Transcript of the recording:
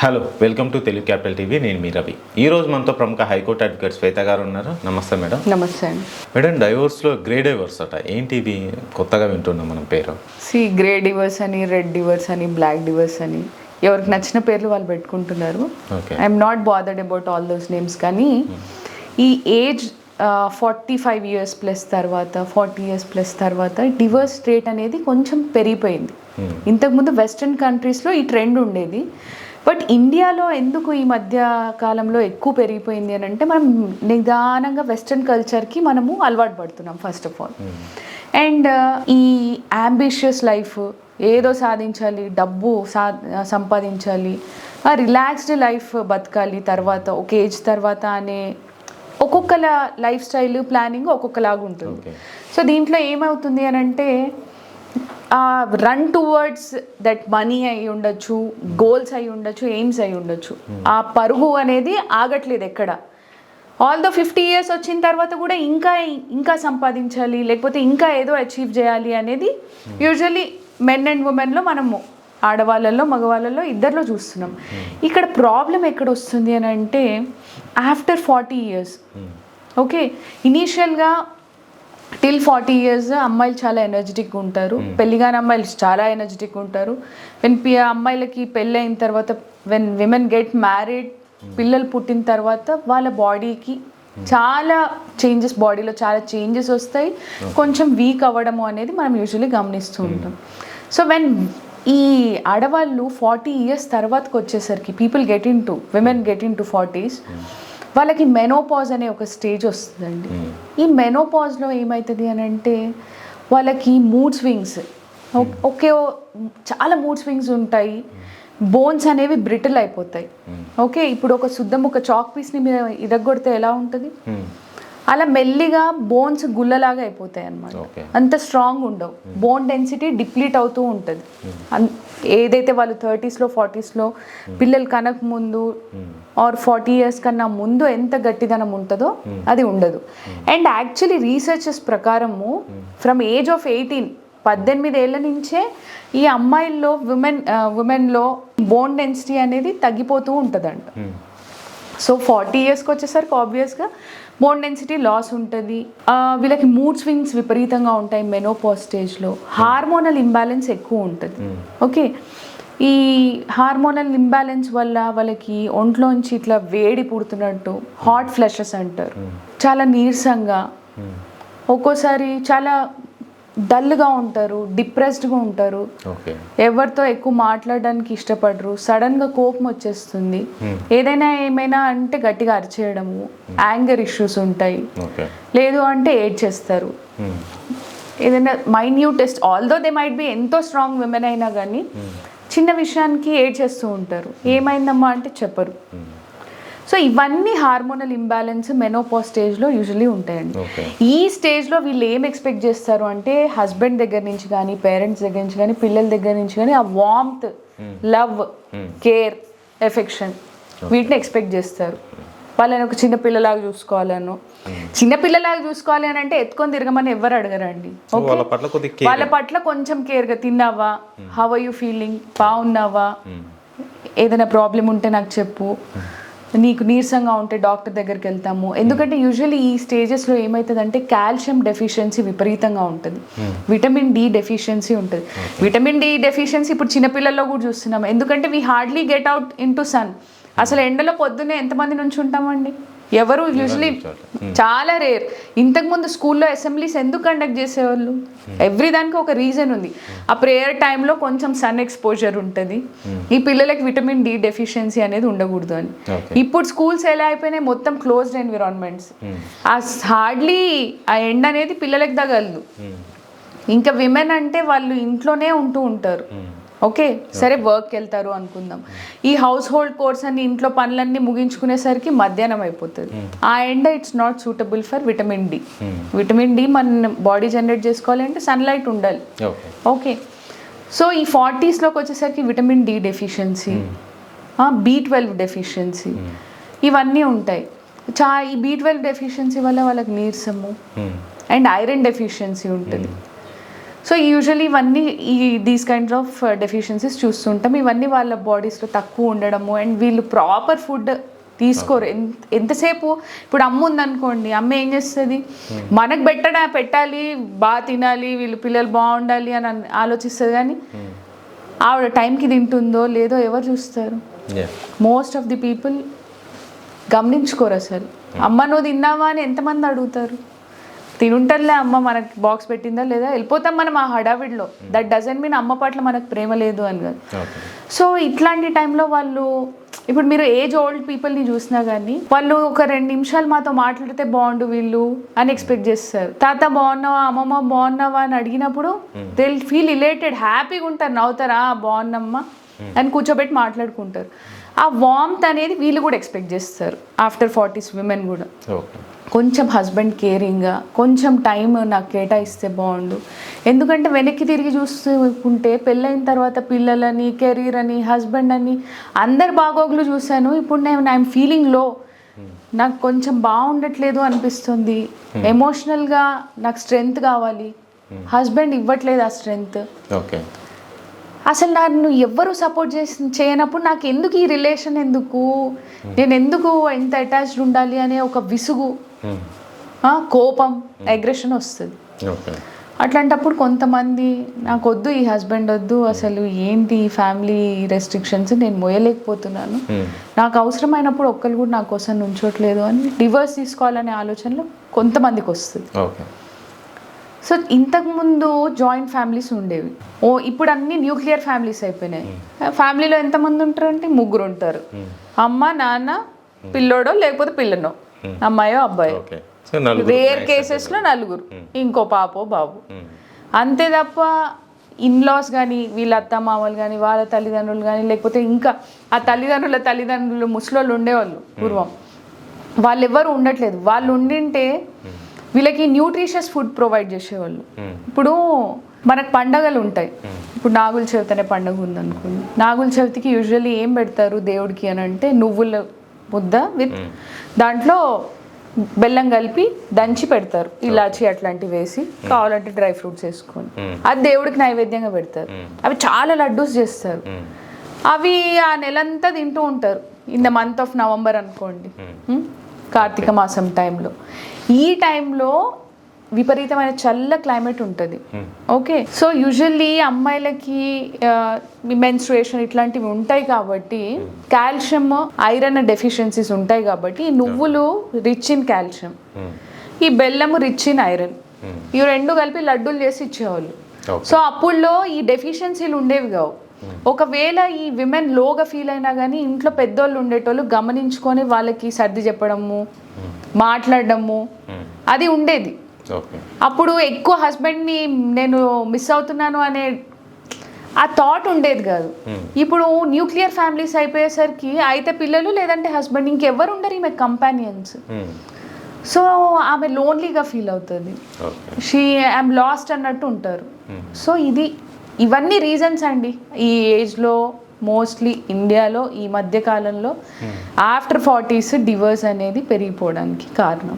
Hello, welcome to Telugu capital TV. నేను మీ రవి. ఈ రోజు మనతో ప్రముఖ హైకోర్టు అడ్వకేట్ శ్వేత గారు ఉన్నారు. నమస్తే మేడం. నమస్తే అండి. మేడం, డైవోర్స్లో గ్రే డైవోర్స్ అట, ఏంటి ఇది? కొత్తగా వింటున్నాం మనం పేరు. గ్రే డివర్స్ అని, రెడ్ డివర్స్ అని, బ్లాక్ డివర్స్ అని ఎవరికి నచ్చిన పేర్లు వాళ్ళు పెట్టుకుంటున్నారు. I'm not bothered about all those names. కానీ ఈ ఏజ్ 45 years ప్లస్ తర్వాత, 40 years ప్లస్ తర్వాత డివర్స్ రేట్ అనేది కొంచెం పెరిగిపోయింది. ఇంతకుముందు వెస్ట్రన్ కంట్రీస్లో ఈ ట్రెండ్ ఉండేది, బట్ ఇండియాలో ఎందుకు ఈ మధ్య కాలంలో ఎక్కువ పెరిగిపోయింది అని అంటే, మనం నిదానంగా వెస్ట్రన్ కల్చర్కి మనము అలవాటు పడుతున్నాం ఫస్ట్ ఆఫ్ ఆల్. అండ్ ఈ అంబిషియస్ లైఫ్, ఏదో సాధించాలి, డబ్బు సంపాదించాలి, రిలాక్స్డ్ లైఫ్ బతకాలి తర్వాత ఒక ఏజ్ తర్వాత అనే ఒక్కొక్కల లైఫ్ స్టైల్ ప్లానింగ్ ఒక్కొక్కలాగా ఉంటుంది. సో దీంట్లో ఏమవుతుంది అని అంటే, రన్ టువర్డ్స్ దట్ మనీ అయి ఉండొచ్చు, గోల్స్ అయి ఉండొచ్చు, ఎయిమ్స్ అయి ఉండొచ్చు. ఆ పరుగు అనేది ఆగట్లేదు ఎక్కడ. ఆల్దో 50 years వచ్చిన తర్వాత కూడా ఇంకా సంపాదించాలి, లేకపోతే ఇంకా ఏదో అచీవ్ చేయాలి అనేది యూజువల్లీ మెన్ అండ్ ఉమెన్లో మనము ఆడవాళ్ళల్లో మగవాళ్ళల్లో ఇద్దరిలో చూస్తున్నాం. ఇక్కడ ప్రాబ్లం ఎక్కడ వస్తుంది అని అంటే, ఆఫ్టర్ 40 years, ఓకే, ఇనీషియల్గా టిల్ 40 years అమ్మాయిలు చాలా ఎనర్జెటిక్గా ఉంటారు, పెళ్ళిగాని అమ్మాయిలు చాలా ఎనర్జెటిక్గా ఉంటారు. అమ్మాయిలకి పెళ్ళి అయిన తర్వాత, వెన్ విమెన్ గెట్ మ్యారీడ్, పిల్లలు పుట్టిన తర్వాత వాళ్ళ బాడీకి చాలా చేంజెస్, బాడీలో చాలా చేంజెస్ వస్తాయి, కొంచెం వీక్ అవ్వడము అనేది మనం యూజువల్లీ గమనిస్తూ ఉంటాం. సో ఈ ఆడవాళ్ళు 40 years తర్వాతకు వచ్చేసరికి women get in to 40s, వాళ్ళకి మెనోపాజ్ అనే ఒక స్టేజ్ వస్తుందండి. ఈ మెనోపాజ్లో ఏమవుతుంది అని అంటే, వాళ్ళకి మూడ్ స్వింగ్స్, చాలా మూడ్ స్వింగ్స్ ఉంటాయి. బోన్స్ అనేవి బ్రిటిల్ అయిపోతాయి. ఓకే, ఇప్పుడు ఒక చాక్ పీస్ని మీరు ఇరగొడితే ఎలా ఉంటుంది, అలా మెల్లిగా బోన్స్ గుల్లలాగా అయిపోతాయి అన్నమాట. అంత స్ట్రాంగ్ ఉండవు, బోన్ డెన్సిటీ డిప్లీట్ అవుతూ ఉంటుంది. ఏదైతే వాళ్ళు 30s, 40s పిల్లలు కనక ముందు ఆర్ 40 years కన్నా ముందు ఎంత గట్టిదనం ఉంటుందో అది ఉండదు. అండ్ యాక్చువల్లీ రీసెర్చెస్ ప్రకారము ఫ్రమ్ ఏజ్ ఆఫ్ 18 ఏళ్ళ నుంచే ఈ అమ్మాయిల్లో ఉమెన్లో బోన్ డెన్సిటీ అనేది తగ్గిపోతూ ఉంటుందంట. సో 40 yearsకి వచ్చేసరికి ఆబ్వియస్గా బోన్ డెన్సిటీ లాస్ ఉంటుంది. వీళ్ళకి మూడ్ స్వింగ్స్ విపరీతంగా ఉంటాయి మెనోపాజ్ స్టేజ్లో. హార్మోనల్ ఇంబ్యాలెన్స్ ఎక్కువ ఉంటుంది. ఓకే, ఈ హార్మోనల్ ఇంబ్యాలెన్స్ వల్ల వాళ్ళకి ఒంట్లోంచి ఇట్లా వేడి పుడుతున్నట్టు, హాట్ ఫ్లషెస్ అంటారు, చాలా నీరసంగా, ఒక్కోసారి చాలా డల్గా ఉంటారు, డిప్రెస్డ్గా ఉంటారు, ఎవరితో ఎక్కువ మాట్లాడడానికి ఇష్టపడరు, సడన్గా కోపం వచ్చేస్తుంది, ఏమైనా అంటే గట్టిగా అరిచేయడము, యాంగర్ ఇష్యూస్ ఉంటాయి, లేదు అంటే ఏడ్చేస్తారు. ఏదైనా minutest, although they might be ఎంతో స్ట్రాంగ్ విమెన్ అయినా కానీ చిన్న విషయానికి ఏడ్చేస్తూ ఉంటారు, ఏమైందమ్మా అంటే చెప్పరు. సో ఇవన్నీ హార్మోనల్ ఇంబ్యాలెన్స్ మెనోపాజ్ స్టేజ్లో యూజువల్లీ ఉంటాయండి. ఈ స్టేజ్లో వీళ్ళు ఏం ఎక్స్పెక్ట్ చేస్తారు అంటే, హస్బెండ్ దగ్గర నుంచి కానీ, పేరెంట్స్ దగ్గర నుంచి కానీ, పిల్లల దగ్గర నుంచి కానీ ఆ వార్మ్త్, లవ్, కేర్, ఎఫెక్షన్ వీటిని ఎక్స్పెక్ట్ చేస్తారు. వాళ్ళని ఒక చిన్నపిల్లలాగా చూసుకోవాలను. చిన్నపిల్లలాగా చూసుకోవాలి అని అంటే ఎత్తుకొని తిరగమని ఎవరు అడగరండి. వాళ్ళ పట్ల కొంచెం కేర్గా, తిన్నావా, హౌ ఆర్ యూ ఫీలింగ్, బాగున్నావా, ఏదైనా ప్రాబ్లం ఉంటే నాకు చెప్పు, నీకు నీరసంగా ఉంటే డాక్టర్ దగ్గరికి వెళ్తాము. ఎందుకంటే యూజువల్లీ ఈ స్టేజెస్లో ఏమవుతుందంటే, కాల్షియం డెఫిషియన్సీ విపరీతంగా ఉంటుంది, విటమిన్ డి డెఫిషియన్సీ ఉంటుంది. విటమిన్ డి డెఫిషియన్సీ ఇప్పుడు చిన్నపిల్లల్లో కూడా చూస్తున్నాం. ఎందుకంటే we hardly get out into sun. అసలు ఎండలో పొద్దున్నే ఎంతమంది నుంచి ఉంటామండి? ఎవరు యూజువల్లీ చాలా రేర్. ఇంతకుముందు స్కూల్లో అసెంబ్లీస్ ఎందుకు కండక్ట్ చేసేవాళ్ళు? ఎవ్రీ దానికి ఒక రీజన్ ఉంది. ఆ ప్రేయర్ టైంలో కొంచెం సన్ ఎక్స్పోజర్ ఉంటుంది, ఈ పిల్లలకి విటమిన్ డి డెఫిషియన్సీ అనేది ఉండకూడదు అని. ఇప్పుడు స్కూల్స్ ఎలా అయిపోయినాయి, మొత్తం క్లోజ్డ్ ఎన్విరాన్మెంట్స్, హార్డ్లీ ఆ ఎండ అనేది పిల్లలకి తగలదు. ఇంకా విమెన్ అంటే వాళ్ళు ఇంట్లోనే ఉంటూ ఉంటారు. ఓకే, సరే వర్క్కి వెళ్తారు అనుకుందాం, ఈ హౌస్ హోల్డ్ కోర్స్ అని ఇంట్లో పనులన్నీ ముగించుకునేసరికి మధ్యాహ్నం అయిపోతుంది. ఆ ఎండ it's not suitable for vitamin D. Vitamin D మన బాడీ జనరేట్ చేసుకోవాలంటే సన్లైట్ ఉండాలి. ఓకే, సో ఈ 40sలోకి వచ్చేసరికి vitamin D deficiency, B12 deficiency, ఇవన్నీ ఉంటాయి. ఈ B12 డెఫిషియన్సీ వల్ల వాళ్ళకి నీరసము, అండ్ ఐరన్ డెఫిషియన్సీ ఉంటుంది. సో యూజువల్లీ ఇవన్నీ దీస్ కైండ్స్ ఆఫ్ డెఫిషియన్సీస్ చూస్తుంటాం. ఇవన్నీ వాళ్ళ బాడీస్లో తక్కువ ఉండడము అండ్ వీళ్ళు ప్రాపర్ ఫుడ్ తీసుకోరు. ఎంతసేపు ఇప్పుడు అమ్మ ఉందనుకోండి, అమ్మ ఏం చేస్తుంది, మనకు పెట్టాలి, బాగా తినాలి, వీళ్ళు పిల్లలు బాగుండాలి అని ఆలోచిస్తుంది. కానీ ఆవిడ టైంకి తింటుందో లేదో ఎవరు చూస్తారు? మోస్ట్ ఆఫ్ ది పీపుల్ గమనించుకోరు అసలు. అమ్మ నువ్వు తిన్నావా అని ఎంతమంది అడుగుతారు? తినుంటలే అమ్మ మనకి బాక్స్ పెట్టిందా లేదా, వెళ్ళిపోతాం మనం ఆ హడావిడిలో. దట్ డజంట్ మీన్ అమ్మ పట్ల మనకు ప్రేమ లేదు అని కాదు. సో ఇట్లాంటి టైంలో వాళ్ళు, ఇప్పుడు మీరు ఏజ్ ఓల్డ్ పీపుల్ని చూసినా కానీ వాళ్ళు ఒక 2 నిమిషాలు మాతో మాట్లాడితే బాగుండు వీళ్ళు అని ఎక్స్పెక్ట్ చేస్తారు. తాత బాగున్నావా, అమ్మమ్మ బాగున్నావా అని అడిగినప్పుడు దే ఫీల్ రిలేటెడ్, హ్యాపీగా ఉంటారు, నవ్వుతారా బాగున్నమ్మా అని కూర్చోబెట్టి మాట్లాడుకుంటారు. ఆ వార్మ్త్ అనేది వీళ్ళు కూడా ఎక్స్పెక్ట్ చేస్తారు ఆఫ్టర్ 40s విమెన్ కూడా. కొంచెం హస్బెండ్ కేరింగ్గా కొంచెం టైం నాకు కేటాయిస్తే బాగుండు. ఎందుకంటే వెనక్కి తిరిగి చూసుకుంటే పెళ్ళైన తర్వాత పిల్లలని, కెరీర్ అని, హస్బెండ్ అని అందరు బాగోగులు చూశాను. ఇప్పుడు నేను ఐఎమ్ ఫీలింగ్ లో, నాకు కొంచెం బాగుండట్లేదు అనిపిస్తుంది. ఎమోషనల్గా నాకు స్ట్రెంగ్త్ కావాలి, హస్బెండ్ ఇవ్వట్లేదు ఆ స్ట్రెంగ్త్. అసలు నన్ను ఎవ్వరు సపోర్ట్ చేయనప్పుడు నాకు ఎందుకు ఈ రిలేషన్, ఎందుకు నేను ఎందుకు ఎంత అటాచ్డ్ ఉండాలి అనే ఒక విసుగు, కోపం, అగ్రెషన్ వస్తుంది. అట్లాంటప్పుడు కొంతమంది నాకు వద్దు, ఈ హస్బెండ్ వద్దు, అసలు ఏంటి ఈ ఫ్యామిలీ రెస్ట్రిక్షన్స్ నేను మోయలేకపోతున్నాను, నాకు అవసరమైనప్పుడు ఒక్కరు కూడా నా కోసం నుంచోట్లేదు అని డివోర్స్ తీసుకోవాలనే ఆలోచనలో కొంతమందికి వస్తుంది. సో ఇంతకుముందు జాయింట్ ఫ్యామిలీస్ ఉండేవి. ఇప్పుడు అన్ని న్యూక్లియర్ ఫ్యామిలీస్ అయిపోయినాయి. ఫ్యామిలీలో ఎంతమంది ఉంటారు అంటే 3 ఉంటారు, అమ్మ, నాన్న, పిల్లోడో లేకపోతే పిల్లనో, అమ్మాయో అబ్బాయో, రేర్ కేసెస్లో 4, ఇంకో పాపో బాబు, అంతే తప్ప ఇన్లాస్ కానీ వీళ్ళ అత్తమామలు కానీ వాళ్ళ తల్లిదండ్రులు కానీ లేకపోతే ఇంకా ఆ తల్లిదండ్రులు ముసలోళ్ళు ఉండేవాళ్ళు పూర్వం, వాళ్ళు ఎవరు ఉండట్లేదు. వాళ్ళు ఉండింటే వీళ్ళకి న్యూట్రిషియస్ ఫుడ్ ప్రొవైడ్ చేసేవాళ్ళు. ఇప్పుడు మనకు పండగలు ఉంటాయి. ఇప్పుడు నాగుల చవితి అనే పండుగ ఉందనుకోండి, నాగుల చవితికి యూజువల్లీ ఏం పెడతారు దేవుడికి అని అంటే నువ్వుల ముద్ద విత్ దాంట్లో బెల్లం కలిపి దంచి పెడతారు, ఇలాచి అట్లాంటివి వేసి, కావాలంటే డ్రై ఫ్రూట్స్ వేసుకొని అది దేవుడికి నైవేద్యంగా పెడతారు. అవి చాలా లడ్డూస్ చేస్తారు. అవి ఆ నెలంతా తింటూ ఉంటారు. In the month of November అనుకోండి, కార్తీక మాసం టైంలో. ఈ టైంలో విపరీతమైన చల్ల క్లైమేట్ ఉంటుంది. ఓకే, సో యూజువల్లీ అమ్మాయిలకి మెన్స్ట్రుయేషన్ ఇట్లాంటివి ఉంటాయి కాబట్టి, కాల్షియం, ఐరన్ డెఫిషియన్సీస్ ఉంటాయి కాబట్టి నువ్వులు రిచ్ ఇన్ కాల్షియం, ఈ బెల్లము రిచ్ ఇన్ ఐరన్, ఇవి 2 కలిపి లడ్డూలు చేసి ఇచ్చేవాళ్ళు. సో అప్పుడులో ఈ డెఫిషియన్సీలు ఉండేవి కావు. ఒకవేళ ఈ విమెన్ లోగా ఫీల్ అయినా కానీ ఇంట్లో పెద్దోళ్ళు ఉండేటోళ్ళు గమనించుకొని వాళ్ళకి సర్ది చెప్పడము, మాట్లాడడము అది ఉండేది. అప్పుడు ఎక్కువ హస్బెండ్ని నేను మిస్ అవుతున్నాను అనే ఆ థాట్ ఉండేది కాదు. ఇప్పుడు న్యూక్లియర్ ఫ్యామిలీస్ అయిపోయేసరికి అయితే పిల్లలు లేదంటే హస్బెండ్, ఇంకెవ్వరు ఉండరు ఈమె కంపానియన్స్. సో ఆమె లోన్లీగా ఫీల్ అవుతుంది, షీ ఐఎమ్ లాస్ట్ అన్నట్టు ఉంటారు. సో ఇవన్నీ రీజన్స్ అండి ఈ ఏజ్లో మోస్ట్లీ ఇండియాలో ఈ మధ్య కాలంలో ఆఫ్టర్ 40s డివోర్స్ అనేది పెరిగిపోవడానికి కారణం.